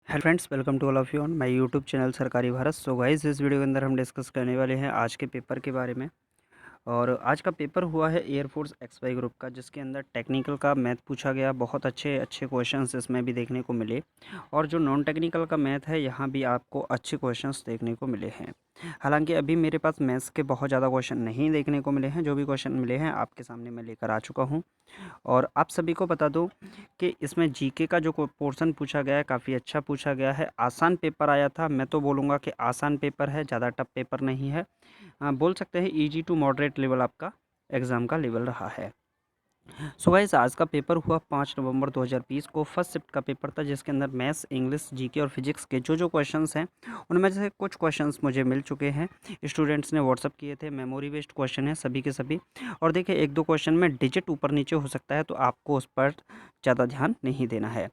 Hello friends, welcome to all of you on my YouTube channel Sarkari Bharat. So guys, इस video के अंदर हम discuss करने वाले हैं आज के पेपर के बारे में। और आज का पेपर हुआ है एयरफोर्स एक्सवाई ग्रुप का, जिसके अंदर टेक्निकल का मैथ पूछा गया। बहुत अच्छे अच्छे क्वेश्चंस इसमें भी देखने को मिले, और जो नॉन टेक्निकल का मैथ है यहाँ भी आपको अच्छे क्वेश्चंस देखने को मिले हैं। हालांकि अभी मेरे पास मैथ्स के बहुत ज़्यादा क्वेश्चन नहीं देखने को मिले हैं। जो भी क्वेश्चन मिले हैं आपके सामने मैं लेकर आ चुका हूँ। और आप सभी को बता दूं कि इसमें जीके का जो पोर्शन पूछा गया है काफ़ी अच्छा पूछा गया है। आसान पेपर आया था, मैं तो बोलूँगा कि आसान पेपर है, ज़्यादा टफ पेपर नहीं है। बोल सकते हैं इजी टू मॉडरेट लेवल आपका एग्ज़ाम का लेवल रहा है। सो गाइस, आज का पेपर हुआ 5 नवंबर 2020 को। फर्स्ट शिफ्ट का पेपर था, जिसके अंदर मैथ्स, इंग्लिश, जीके और फिजिक्स के जो क्वेश्चंस हैं उनमें से कुछ क्वेश्चंस मुझे मिल चुके हैं। स्टूडेंट्स ने व्हाट्सअप किए थे। मेमोरी बेस्ड क्वेश्चन है सभी के सभी। और देखिए, एक दो क्वेश्चन में डिजिट ऊपर नीचे हो सकता है, तो आपको उस पर ज़्यादा ध्यान नहीं देना है।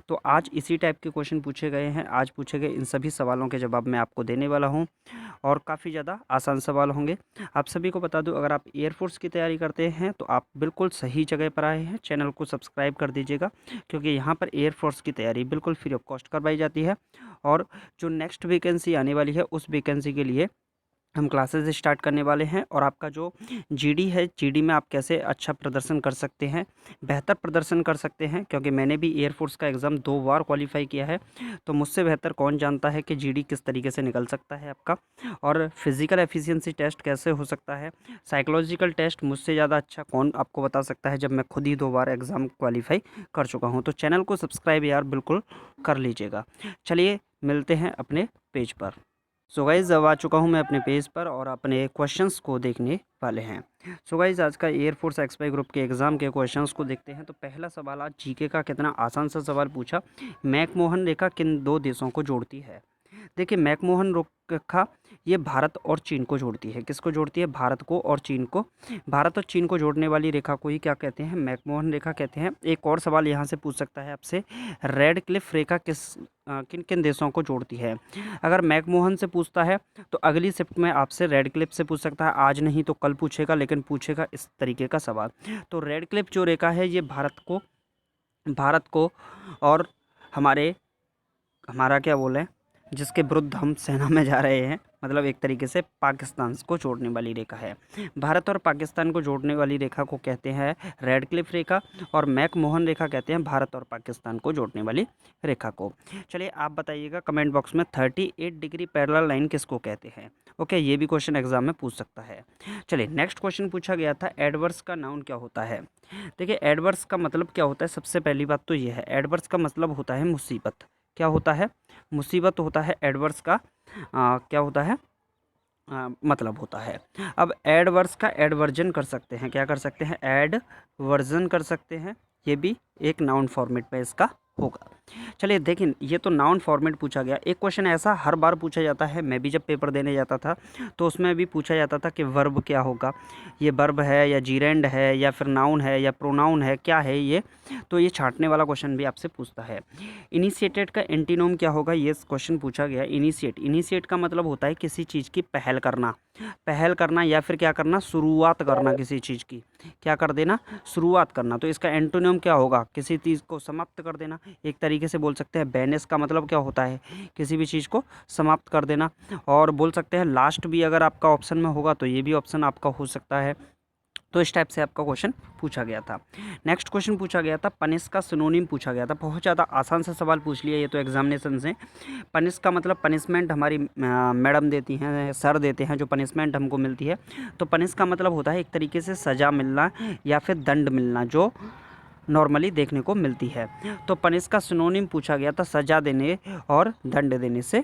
तो आज इसी टाइप के क्वेश्चन पूछे गए हैं। आज पूछे गए इन सभी सवालों के जवाब मैं आपको देने वाला हूँ, और काफ़ी ज़्यादा आसान सवाल होंगे। आप सभी को बता दूं, अगर आप एयरफोर्स की तैयारी करते हैं तो आप बिल्कुल सही जगह पर आए हैं। चैनल को सब्सक्राइब कर दीजिएगा, क्योंकि यहाँ पर एयरफोर्स की तैयारी बिल्कुल फ्री ऑफ कॉस्ट करवाई जाती है। और जो नेक्स्ट वैकेंसी आने वाली है उस वैकेंसी के लिए हम क्लासेस स्टार्ट करने वाले हैं। और आपका जो जीडी है, जीडी में आप कैसे अच्छा प्रदर्शन कर सकते हैं, बेहतर प्रदर्शन कर सकते हैं, क्योंकि मैंने भी एयरफोर्स का एग्ज़ाम 2 बार क्वालिफाई किया है। तो मुझसे बेहतर कौन जानता है कि जीडी किस तरीके से निकल सकता है आपका, और फिजिकल एफिशिएंसी टेस्ट कैसे हो सकता है, साइकोलॉजिकल टेस्ट मुझसे ज़्यादा अच्छा कौन आपको बता सकता है, जब मैं खुद ही 2 बार एग्ज़ाम क्वालिफाई कर चुका हूँ। तो चैनल को सब्सक्राइब यार बिल्कुल कर लीजिएगा। चलिए मिलते हैं अपने पेज पर। सो गाइज़, अब आ चुका हूँ मैं अपने पेज पर, और अपने क्वेश्चंस को देखने वाले हैं। सो गाइज़, आज का एयरफोर्स एक्सपाई ग्रुप के एग्ज़ाम के क्वेश्चंस को देखते हैं। तो पहला सवाल आज जीके का, कितना आसान सा सवाल पूछा। मैकमोहन रेखा किन दो देशों को जोड़ती है? देखिए, मैकमोहन रेखा ये भारत और चीन को जोड़ती है। किसको जोड़ती है? भारत को और चीन को। भारत और चीन को जोड़ने वाली रेखा को ही क्या कहते हैं? मैकमोहन रेखा कहते हैं। एक और सवाल यहाँ से पूछ सकता है आपसे, रेड क्लिफ रेखा किन किन देशों को जोड़ती है? अगर मैकमोहन से पूछता है तो अगली शिफ्ट में आपसे रेड क्लिफ से पूछ सकता है। आज नहीं तो कल पूछेगा, लेकिन पूछेगा इस तरीके का सवाल। तो रेड क्लिफ जो रेखा है ये भारत को और हमारे हमारा क्या बोले, जिसके विरुद्ध हम सेना में जा रहे हैं, मतलब एक तरीके से पाकिस्तान को जोड़ने वाली रेखा है। भारत और पाकिस्तान को जोड़ने वाली रेखा को कहते हैं रेड क्लिफ रेखा, और मैकमोहन रेखा कहते हैं भारत और पाकिस्तान को जोड़ने वाली रेखा को। चलिए आप बताइएगा कमेंट बॉक्स में, 38 डिग्री पैरेलल लाइन किसको कहते हैं? ओके, ये भी क्वेश्चन एग्जाम में पूछ सकता है। चलिए नेक्स्ट क्वेश्चन पूछा गया था, एडवर्स का नाउन क्या होता है? देखिए, एडवर्स का मतलब क्या होता है? सबसे पहली बात तो ये है, एडवर्स का मतलब होता है मुसीबत। क्या होता है? मुसीबत होता है एडवर्स का। क्या होता है? मतलब होता है। अब एडवर्स का एडवर्जन कर सकते हैं। क्या कर सकते हैं? एडवर्जन कर सकते हैं। ये भी एक नाउन फॉर्मेट में इसका होगा। चलिए देखें, ये तो नाउन फॉर्मेट पूछा गया। एक क्वेश्चन ऐसा हर बार पूछा जाता है, मैं भी जब पेपर देने जाता था तो उसमें भी पूछा जाता था कि वर्ब क्या होगा, ये वर्ब है या जीरेंड है या फिर नाउन है या प्रोनाउन है, क्या है ये? तो ये छांटने वाला क्वेश्चन भी आपसे पूछता है। इनिशिएटेड का एंटीनोम क्या होगा? ये क्वेश्चन पूछा गया। इनिशिएट का मतलब होता है किसी चीज़ की पहल करना, या फिर क्या करना? शुरुआत करना किसी चीज़ की। क्या कर देना? शुरुआत करना। तो इसका एंटोनियम क्या होगा? किसी चीज़ को समाप्त कर देना। एक तरीके से बोल सकते हैं बैनिश का मतलब क्या होता है? किसी भी चीज़ को समाप्त कर देना। और बोल सकते हैं लास्ट भी अगर आपका ऑप्शन में होगा तो ये भी ऑप्शन आपका हो सकता है। तो इस टाइप से आपका क्वेश्चन पूछा गया था। नेक्स्ट क्वेश्चन पूछा गया था, पनिश का सिनोनिम पूछा गया था। बहुत ज़्यादा आसान सा सवाल पूछ लिया ये तो एग्जामिनेशन से। पनिश का मतलब पनिशमेंट हमारी मैडम देती हैं, सर देते हैं, जो पनिशमेंट हमको मिलती है। तो पनिश का मतलब होता है एक तरीके से सज़ा मिलना या फिर दंड मिलना, जो नॉर्मली देखने को मिलती है। तो पनिश का सिनोनिम पूछा गया था, सज़ा देने और दंड देने से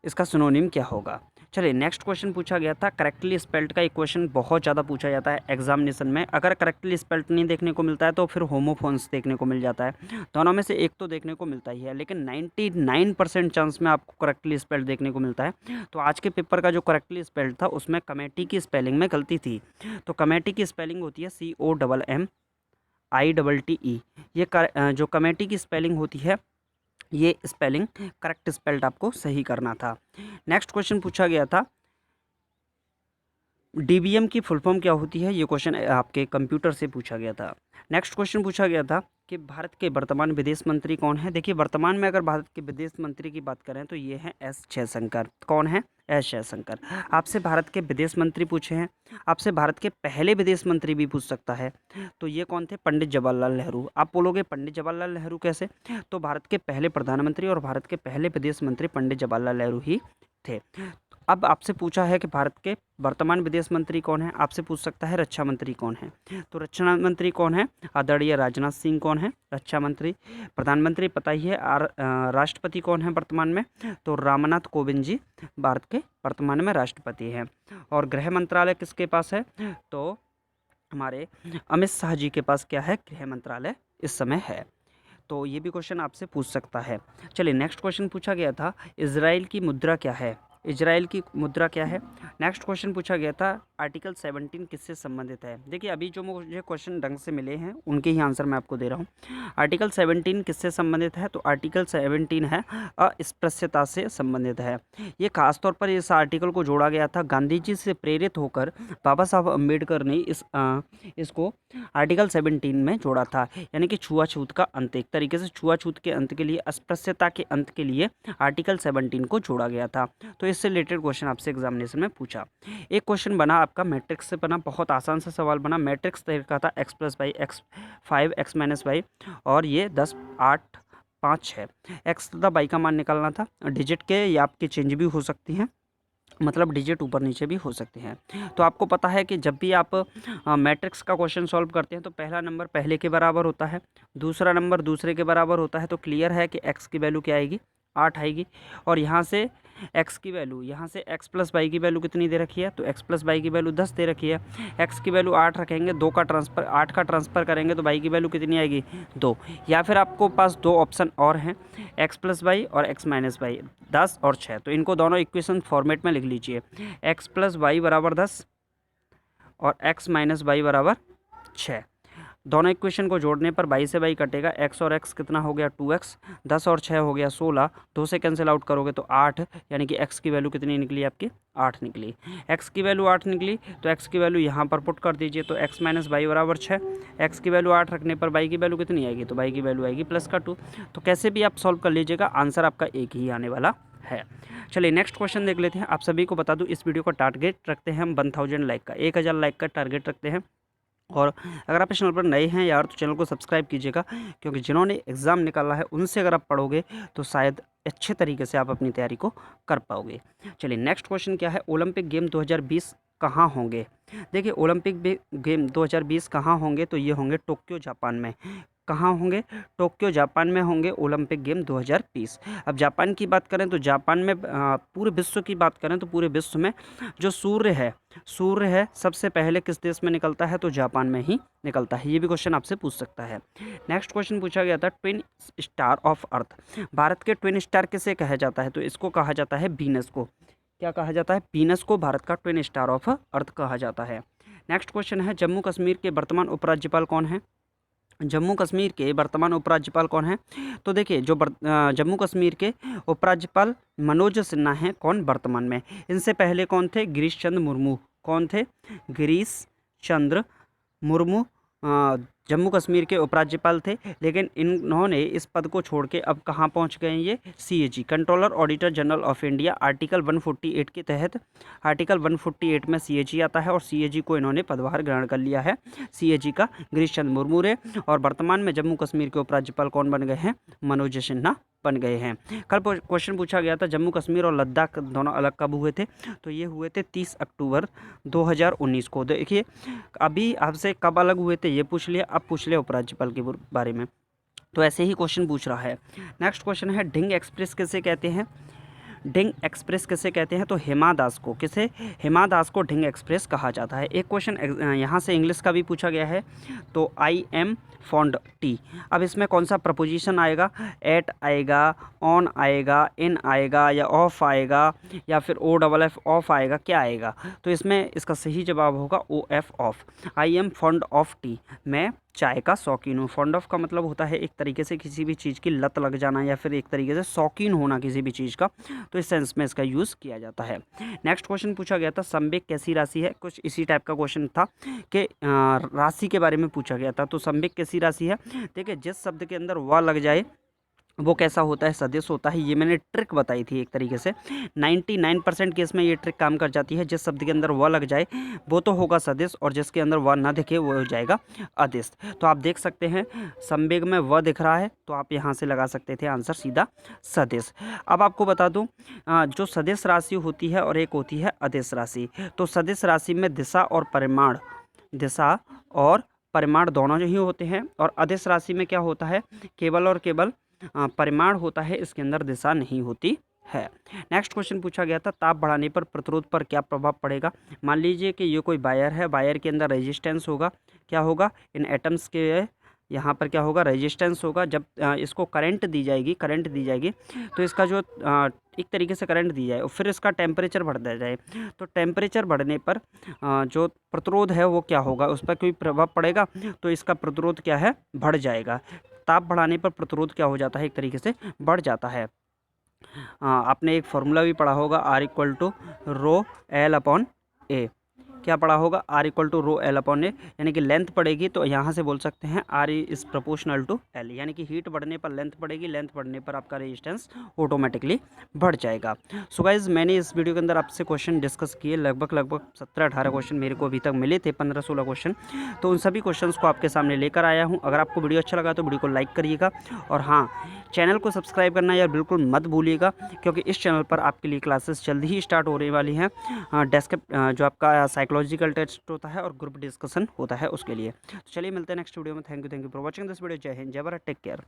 इसका सिनोनिम क्या होगा? चलिए नेक्स्ट क्वेश्चन पूछा गया था, करेक्टली स्पेल्ड का एक क्वेश्चन बहुत ज़्यादा पूछा जाता है एग्जामिनेशन में। अगर करेक्टली स्पेल्ड नहीं देखने को मिलता है तो फिर होमोफोन्स देखने को मिल जाता है। दोनों में से एक तो देखने को मिलता ही है, लेकिन 99% चांस में आपको करेक्टली स्पेल्ड देखने को मिलता है। तो आज के पेपर का जो करेक्टली स्पेल्ड था उसमें कमेटी की स्पेलिंग में गलती थी। तो कमेटी की स्पेलिंग होती है COMMITTE। ये जो कमेटी की स्पेलिंग होती है, ये स्पेलिंग करेक्ट स्पेल्ड आपको सही करना था। नेक्स्ट क्वेश्चन पूछा गया था, डीबीएम की फुल फॉर्म क्या होती है? ये क्वेश्चन आपके कंप्यूटर से पूछा गया था। नेक्स्ट क्वेश्चन पूछा गया था कि भारत के वर्तमान विदेश मंत्री कौन है? देखिए, वर्तमान में अगर भारत के विदेश मंत्री की बात करें तो ये हैं एस जयशंकर। कौन है? एस जयशंकर। आपसे भारत के विदेश मंत्री पूछे हैं, आपसे भारत के पहले विदेश मंत्री भी पूछ सकता है। तो ये कौन थे? पंडित जवाहरलाल नेहरू। आप बोलोगे पंडित जवाहरलाल नेहरू कैसे? तो भारत के पहले प्रधानमंत्री और भारत के पहले विदेश मंत्री पंडित जवाहरलाल नेहरू ही थे। अब आपसे पूछा है कि भारत के वर्तमान विदेश मंत्री कौन है? आपसे पूछ सकता है रक्षा मंत्री कौन है? तो रक्षा मंत्री कौन है? आदरणीय राजनाथ सिंह। कौन है? रक्षा मंत्री। प्रधानमंत्री पता ही है। राष्ट्रपति कौन है वर्तमान में? तो रामनाथ कोविंद जी भारत के वर्तमान में राष्ट्रपति हैं। और गृह मंत्रालय किसके पास है? तो हमारे अमित शाह जी के पास क्या है? गृह मंत्रालय इस समय है। तो ये भी क्वेश्चन आपसे पूछ सकता है। चलिए, नेक्स्ट क्वेश्चन पूछा गया था, इजराइल की मुद्रा क्या है? इजराइल की मुद्रा क्या है? नेक्स्ट क्वेश्चन पूछा गया था, आर्टिकल 17 किससे संबंधित है? देखिए, अभी जो मुझे क्वेश्चन ढंग से मिले हैं उनके ही आंसर मैं आपको दे रहा हूँ। आर्टिकल 17 किससे संबंधित है? तो आर्टिकल 17 है अस्पृश्यता से संबंधित है। ये खासतौर पर इस आर्टिकल को जोड़ा गया था, गांधी जी से प्रेरित होकर बाबा साहब अम्बेडकर ने इसको आर्टिकल 17 में जोड़ा था। यानी कि छुआछूत का अंत, एक तरीके से छुआछूत के अंत के लिए, अस्पृश्यता के अंत के लिए आर्टिकल 17 को जोड़ा गया था। तो इससे रिलेटेड क्वेश्चन आपसे एग्जामिनेशन में पूछा। एक क्वेश्चन बना आपका मैट्रिक्स से बना, बहुत आसान सा सवाल बना। मैट्रिक्स तरीका था x+y, x5 x-y और ये 10 8 5 6। एक्स तथा वाई का मान निकालना था। डिजिट के या आपके चेंज भी हो सकती हैं, मतलब डिजिट ऊपर नीचे भी हो सकते हैं। तो आपको पता है कि जब भी आप मैट्रिक्स का क्वेश्चन सॉल्व करते हैं तो पहला नंबर पहले के बराबर होता है, दूसरा नंबर दूसरे के बराबर होता है। तो क्लियर है कि x की वैल्यू क्या आएगी? 8 आएगी। और यहाँ से x की वैल्यू, यहाँ से x प्लस वाई की वैल्यू कितनी दे रखी है? तो x प्लस वाई की वैल्यू 10 दे रखी है। x की वैल्यू 8 रखेंगे, 2 का ट्रांसफर 8 का ट्रांसफ़र करेंगे तो y की वैल्यू कितनी आएगी? 2। या फिर आपको पास दो ऑप्शन और हैं, x प्लस वाई और x माइनस वाई, 10 और 6। तो इनको दोनों इक्वेशन फॉर्मेट में लिख लीजिए, x प्लस वाई बराबर 10 और x माइनस वाई बराबर 6। दोनों इक्वेशन को जोड़ने पर बाई से बाई कटेगा, x और x कितना हो गया? 2x। 10 और 6 हो गया 16। 2 से कैंसिल आउट करोगे तो 8, यानी कि x की वैल्यू कितनी निकली आपकी? 8 निकली। x की वैल्यू 8 निकली तो x की वैल्यू यहाँ पर पुट कर दीजिए, तो x माइनस वाई बराबर 6। x की वैल्यू 8 रखने पर y की वैल्यू कितनी आएगी? तो y की वैल्यू आएगी प्लस का 2। तो कैसे भी आप सॉल्व कर लीजिएगा, आंसर आपका एक ही आने वाला है। चलिए, नेक्स्ट क्वेश्चन देख लेते हैं। आप सभी को बता दूं, इस वीडियो का टारगेट रखते हैं हम 1000 लाइक का, 1000 लाइक का टारगेट रखते हैं। और अगर आप इस चैनल पर नए हैं यार तो चैनल को सब्सक्राइब कीजिएगा, क्योंकि जिन्होंने एग्ज़ाम निकाला है उनसे अगर आप पढ़ोगे तो शायद अच्छे तरीके से आप अपनी तैयारी को कर पाओगे। चलिए, नेक्स्ट क्वेश्चन क्या है, ओलंपिक गेम 2020 कहाँ होंगे? देखिए, ओलंपिक गेम 2020 कहाँ होंगे? तो ये होंगे टोक्यो जापान में। कहाँ होंगे? टोक्यो जापान में होंगे ओलंपिक गेम 2020। अब जापान की बात करें तो जापान में, पूरे विश्व की बात करें तो पूरे विश्व में जो सूर्य है सबसे पहले किस देश में निकलता है? तो जापान में ही निकलता है। ये भी क्वेश्चन आपसे पूछ सकता है। नेक्स्ट क्वेश्चन पूछा गया था, twin star of earth, Bharat के ट्विन स्टार किसे कहा जाता है? तो इसको कहा जाता है वीनस को। क्या कहा जाता है? वीनस को भारत का ट्विन स्टार ऑफ अर्थ कहा जाता है। नेक्स्ट क्वेश्चन है, जम्मू कश्मीर के वर्तमान उपराज्यपाल कौन है? जम्मू कश्मीर के वर्तमान उपराज्यपाल कौन है? तो देखिए, जो जम्मू कश्मीर के उपराज्यपाल मनोज सिन्हा हैं। कौन वर्तमान में? इनसे पहले कौन थे? गिरीश चंद्र मुर्मू। कौन थे? गिरीश चंद्र मुर्मू जम्मू कश्मीर के उपराज्यपाल थे। लेकिन इन्होंने इस पद को छोड़ के अब कहाँ पहुँच गए हैं? ये CAG, controller auditor general of India, article 148 के तहत, आर्टिकल 148 में CAG आता है और CAG को इन्होंने पदभार ग्रहण कर लिया है। CAG का गिरीश चंद्र मुर्मू रे। और वर्तमान में जम्मू कश्मीर के उपराज्यपाल कौन बन गए हैं? मनोज सिन्हा बन गए हैं। कल क्वेश्चन पूछा गया था, जम्मू कश्मीर और लद्दाख दोनों अलग कब हुए थे? तो ये हुए थे 30 अक्टूबर 2019 को। देखिए, अभी आपसे कब अलग हुए थे ये पूछ लिया, अब पूछ लिया उपराज्यपाल के बारे में। तो ऐसे ही क्वेश्चन पूछ रहा है। नेक्स्ट क्वेश्चन है, ढिंग एक्सप्रेस किसे कहते हैं? ढिंग एक्सप्रेस किसे कहते हैं? तो हिमा दास को। किसे? हिमा दास को ढिंग एक्सप्रेस कहा जाता है। एक क्वेश्चन यहाँ से इंग्लिश का भी पूछा गया है, तो आई एम फॉन्ड टी। अब इसमें कौन सा प्रपोजिशन आएगा? एट आएगा, ऑन आएगा, इन आएगा, या ऑफ आएगा, या फिर OFF ऑफ आएगा? क्या आएगा? तो इसमें इसका सही जवाब होगा OF of. I am fond of T, मैं चाय का शौकीन हूँ। फॉन्ड ऑफ का मतलब होता है एक तरीके से किसी भी चीज़ की लत लग जाना या फिर एक तरीके से शौकीन होना किसी भी चीज़ का, तो इस सेंस में इसका यूज़ किया जाता है। नेक्स्ट क्वेश्चन पूछा गया था संवेग कैसी राशि है, कुछ इसी टाइप का क्वेश्चन था कि राशि के बारे में पूछा गया था। तो संवेग कैसी राशि है, देखिए जिस शब्द के अंदर व लग जाए वो कैसा होता है, सदिश होता है। ये मैंने ट्रिक बताई थी एक तरीके से, 99% केस में ये ट्रिक काम कर जाती है। जिस शब्द के अंदर व लग जाए वो तो होगा सदिश, और जिसके अंदर व ना दिखे वो हो जाएगा अदिश। तो आप देख सकते हैं संवेग में व दिख रहा है, तो आप यहाँ से लगा सकते थे आंसर सीधा सदिश। अब आपको बता दूं जो सदिश राशि होती है और एक होती है अदिश राशि। तो सदिश राशि में दिशा और परिमाण दोनों ही होते हैं, और अदिश राशि में क्या होता है, केवल और केवल परिमाण होता है, इसके अंदर दिशा नहीं होती है। नेक्स्ट क्वेश्चन पूछा गया था ताप बढ़ाने पर प्रतिरोध पर क्या प्रभाव पड़ेगा। मान लीजिए कि ये कोई वायर है, वायर के अंदर रेजिस्टेंस होगा, क्या होगा, इन एटम्स के यहाँ पर क्या होगा, रेजिस्टेंस होगा। जब इसको करंट दी जाएगी तो इसका जो एक तरीके से करंट दी जाए और फिर इसका टेम्परेचर बढ़ता जाए, तो टेम्परेचर बढ़ने पर जो प्रतिरोध है वो क्या होगा, उस पर कोई प्रभाव पड़ेगा, तो इसका प्रतिरोध क्या है, बढ़ जाएगा। ताप बढ़ाने पर प्रतिरोध क्या हो जाता है, एक तरीके से बढ़ जाता है। आपने एक फॉर्मूला भी पढ़ा होगा, R equal to rho L upon A. क्या पढ़ा होगा, R equal to rho L upon A, यानी कि लेंथ पड़ेगी तो यहाँ से बोल सकते हैं R is proportional to L, यानी कि हीट बढ़ने पर लेंथ बढ़ेगी, लेंथ बढ़ने पर आपका रेजिस्टेंस ऑटोमेटिकली बढ़ जाएगा। सो गाइज मैंने इस वीडियो के अंदर आपसे क्वेश्चन डिस्कस किए, लगभग 17-18 क्वेश्चन मेरे को अभी तक मिले थे, 15-16 क्वेश्चन। तो उन सभी क्वेश्चन को आपके सामने लेकर आया हूँ। अगर आपको वीडियो अच्छा लगा तो वीडियो को लाइक करिएगा, और हाँ, चैनल को सब्सक्राइब करना यार बिल्कुल मत भूलिएगा, क्योंकि इस चैनल पर आपके लिए क्लासेस जल्दी ही स्टार्ट होने वाली हैं। डेस्क जो आपका साइकोलॉजिकल टेस्ट होता है और ग्रुप डिस्कशन होता है उसके लिए। तो चलिए मिलते हैं नेक्स्ट वीडियो में। Thank you for watching this video. जय हिंद, जय भारत, टेक केयर।